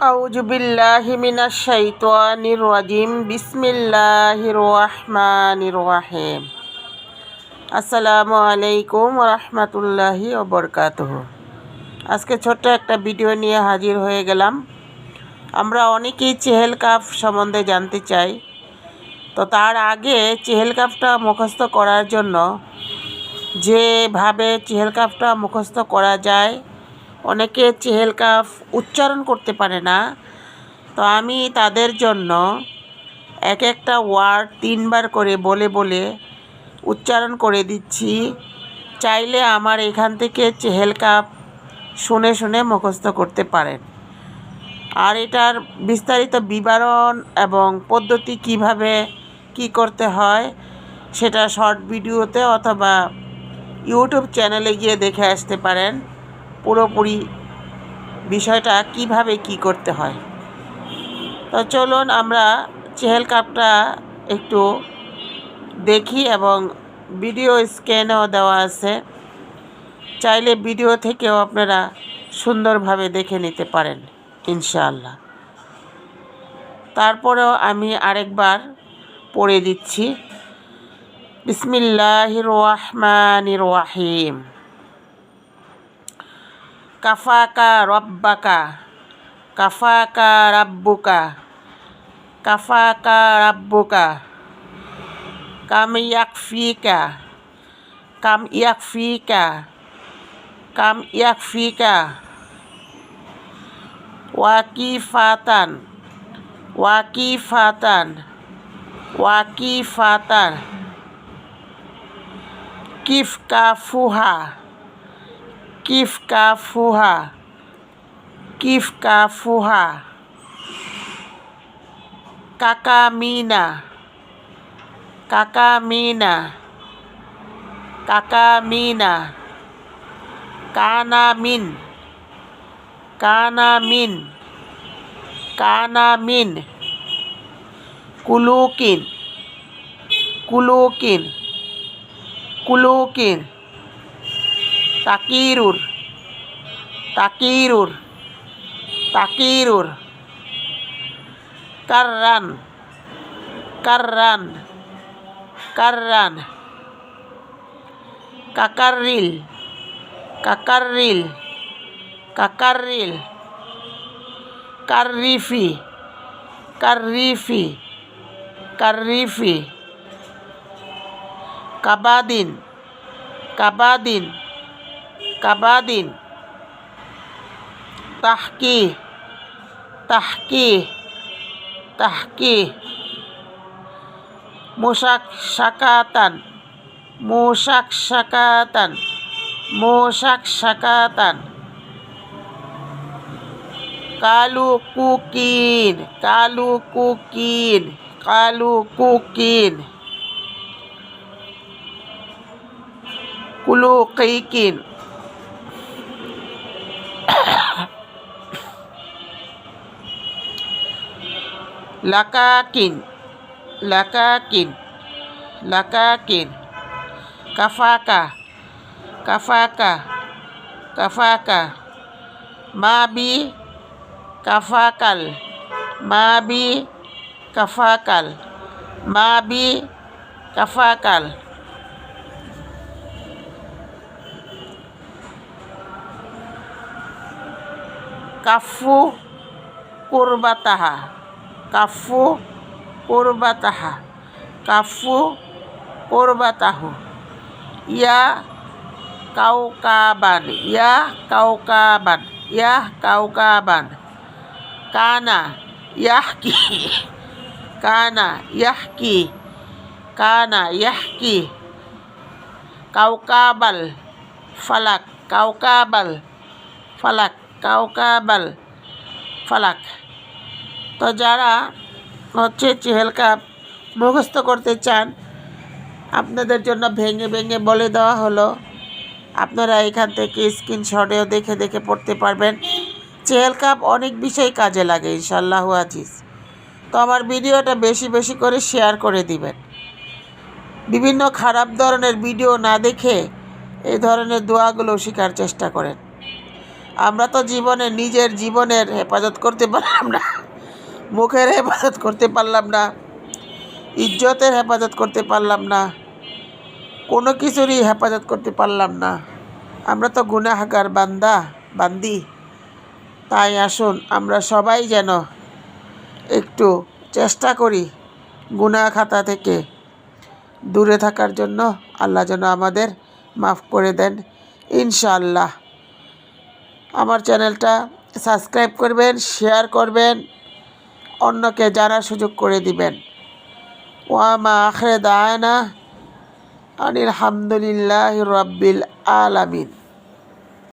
আউযু বিল্লাহি মিনাশ শাইতানির রাজিম। বিসমিল্লাহির রহমানির রহিম। আসসালামু আলাইকুম ওয়া রাহমাতুল্লাহি ওয়া বারাকাতুহু। আজকে ছোট্ট একটা ভিডিও নিয়ে হাজির হয়ে গেলাম। আমরা অনেকেই চেহেল কাফ সম্বন্ধে জানতে চাই। তো তার আগে চেহেল কাফটা মুখস্থ করার জন্য যেভাবে চেহেল কাফটা মুখস্থ করা যায়, অনেকে চেহেল কাফ উচ্চারণ করতে পারে না। তো আমি তাদের জন্য এক একটা ওয়ার্ড 3 বার করে বলে বলে উচ্চারণ করে দিচ্ছি। চাইলে আমার এখান থেকে চেহেল কাফ শুনে শুনে মুখস্থ করতে পারেন। আর এটার বিস্তারিত বিবরণ এবং পদ্ধতি কিভাবে কি করতে হয় সেটা শর্ট ভিডিওতে অথবা ইউটিউব চ্যানেলে গিয়ে দেখে আসতে পারেন। পুরোপুরি বিষয়টা কিভাবে কি করতে হয়। তো চলুন আমরা চেহেল কাফটা একটু দেখি এবং ভিডিও স্ক্যানও দেওয়া আছে। চাইলে ভিডিও থেকেও আপনারা সুন্দরভাবে দেখে নিতে পারেন ইনশাআল্লাহ। তারপরেও আমি আরেকবার পড়ে দিচ্ছি। বিসমিল্লাহির রহমানির রহিম। কাফাকা রব্বাকা, কাফাকা রাব্বুকা, কাফাকা রাব্বুকা, কাম ইয়াকফিকা, কাম ইয়াকফিকা, কাম ইয়াকফিকা, ওয়াকিফাতান, ওয়াকিফাতান, ওয়াকিফাতান, কিফকাফুহা, কিফকাফুহা, কিফকাফুহা, কাকামিনা, কাকামিনা, কাকামিনা, কানামিন, কানামিন, কানামিন, কুলুকিন, কুলুকিন, কুলুকিন, তাকিরুর, তাকিরুর, তাকিরুর, কাররান, কাররান, কাররান, কাকারিল, কাকারিল, কাকারিল, কারিফি, কারিফি, কারিফি, কাবাদিন, কাবাদিন, কাবাদিন, তাহকি, তাহকি, তাহকি, মুশাকশাকাতান, মুশাকশাকাতান, মুশাকশাকাতান, কালুকুকিন, কালুকুকিন, কালুকুকিন, কুলুকিকিন, লাকাকিন, লাকাকিন, লাকাকিন, কাফাকা, কাফাকা, কাফাকা, মাবি কাফাকাল, মাবি কাফাকাল, মাবি কাফাকাল, কাফু কুরবাতাহা, কাফু কুরবাতাহা, কাফু কুরবাতাহু, ইয়া কাউকাবান, ইয়া কাউকাবান, ইয়া কাউকাবান, কানা ইয়াহকি, কানা ইয়াহকি, কানা ইয়াহকি, কাউকাবাল ফালাক, কাউকাবাল ফালাক, কাউকাবাল ফালাক। তো যারা চেহেল কাফ মুখস্থ করতে চান, আপনাদের জন্য ভেঙে ভেঙে বলে দেওয়া হলো। আপনারা এখান থেকে স্ক্রিনশটেও দেখে দেখে পড়তে পারবেন। চেহেল কাফ অনেক বিষয় কাজে লাগে ইনশাআল্লাহু আজিজ। তো আমার ভিডিওটা বেশি বেশি করে শেয়ার করে দিবেন। বিভিন্ন খারাপ ধরনের ভিডিও না দেখে এই ধরনের দোয়াগুলো শেখার চেষ্টা করেন। আমরা তো জীবনে নিজের জীবনের হেফাজত করতে পারলাম না, মুখের হেফাজত করতে পারলাম না, ইজ্জতের হেফাজত করতে পারলাম না, কোনো কিছুরই হেফাজত করতে পারলাম না। আমরা তো গুনাহগার বান্দি। তাই আসুন আমরা সবাই যেন একটু চেষ্টা করি গুনাহ খাতা থেকে দূরে থাকার জন্য। আল্লাহ যেন আমাদের মাফ করে দেন ইনশাআল্লাহ। আমার চ্যানেলটা সাবস্ক্রাইব করবেন, শেয়ার করবেন, অন্যকে জানার সুযোগ করে দিবেন। ওয়া মা আখির দাওয়ানা আনিল হামদুলিল্লাহি রাব্বিল আলামিন।